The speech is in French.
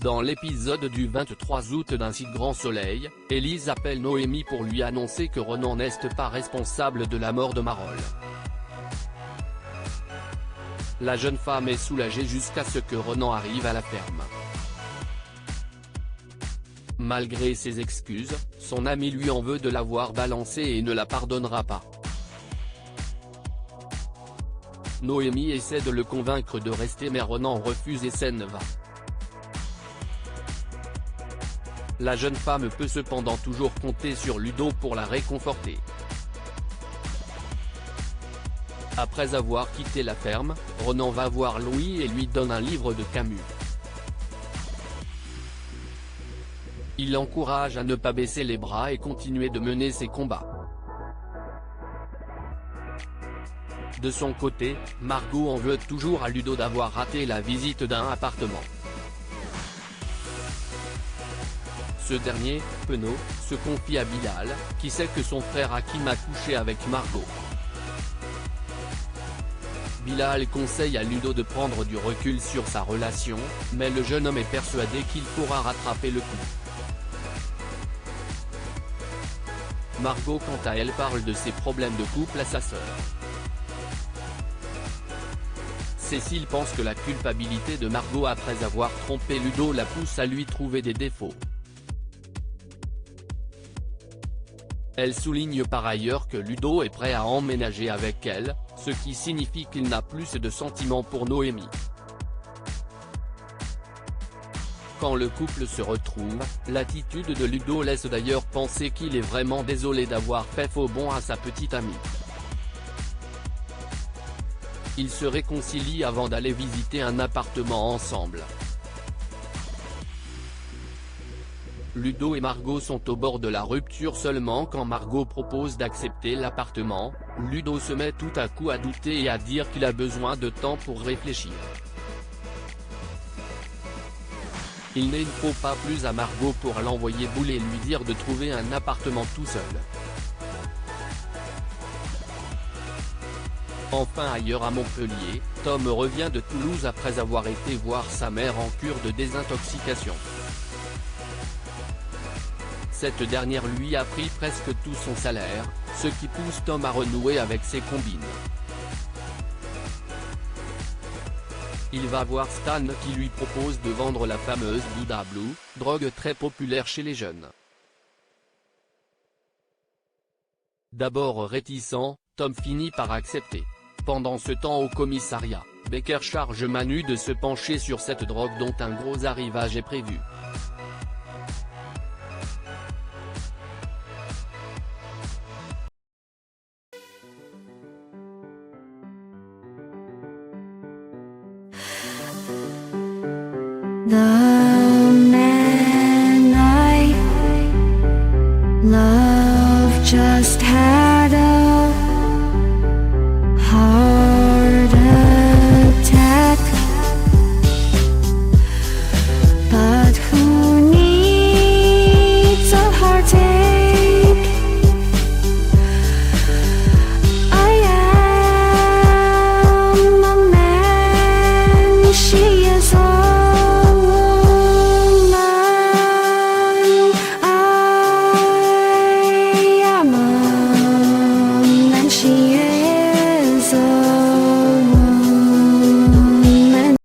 Dans l'épisode du 23 août d'Un si grand soleil, Élise appelle Noémie pour lui annoncer que Ronan n'est pas responsable de la mort de Marole. La jeune femme est soulagée jusqu'à ce que Ronan arrive à la ferme. Malgré ses excuses, son ami lui en veut de l'avoir balancée et ne la pardonnera pas. Noémie essaie de le convaincre de rester mais Ronan refuse et s'en va. La jeune femme peut cependant toujours compter sur Ludo pour la réconforter. Après avoir quitté la ferme, Ronan va voir Louis et lui donne un livre de Camus. Il l'encourage à ne pas baisser les bras et continuer de mener ses combats. De son côté, Margot en veut toujours à Ludo d'avoir raté la visite d'un appartement. Ce dernier, penaud, se confie à Bilal, qui sait que son frère Hakim a couché avec Margot. Bilal conseille à Ludo de prendre du recul sur sa relation, mais le jeune homme est persuadé qu'il pourra rattraper le coup. Margot quant à elle parle de ses problèmes de couple à sa sœur. Cécile pense que la culpabilité de Margot après avoir trompé Ludo la pousse à lui trouver des défauts. Elle souligne par ailleurs que Ludo est prêt à emménager avec elle, ce qui signifie qu'il n'a plus de sentiments pour Noémie. Quand le couple se retrouve, l'attitude de Ludo laisse d'ailleurs penser qu'il est vraiment désolé d'avoir fait faux bond à sa petite amie. Ils se réconcilient avant d'aller visiter un appartement ensemble. Ludo et Margot sont au bord de la rupture seulement quand Margot propose d'accepter l'appartement, Ludo se met tout à coup à douter et à dire qu'il a besoin de temps pour réfléchir. Il ne faut pas plus à Margot pour l'envoyer bouler et lui dire de trouver un appartement tout seul. Enfin ailleurs à Montpellier, Tom revient de Toulouse après avoir été voir sa mère en cure de désintoxication. Cette dernière lui a pris presque tout son salaire, ce qui pousse Tom à renouer avec ses combines. Il va voir Stan qui lui propose de vendre la fameuse Buddha Blue, drogue très populaire chez les jeunes. D'abord réticent, Tom finit par accepter. Pendant ce temps au commissariat, Becker charge Manu de se pencher sur cette drogue dont un gros arrivage est prévu. The man I love just had a heart attack, but who needs a heartache? I am a man, she is a she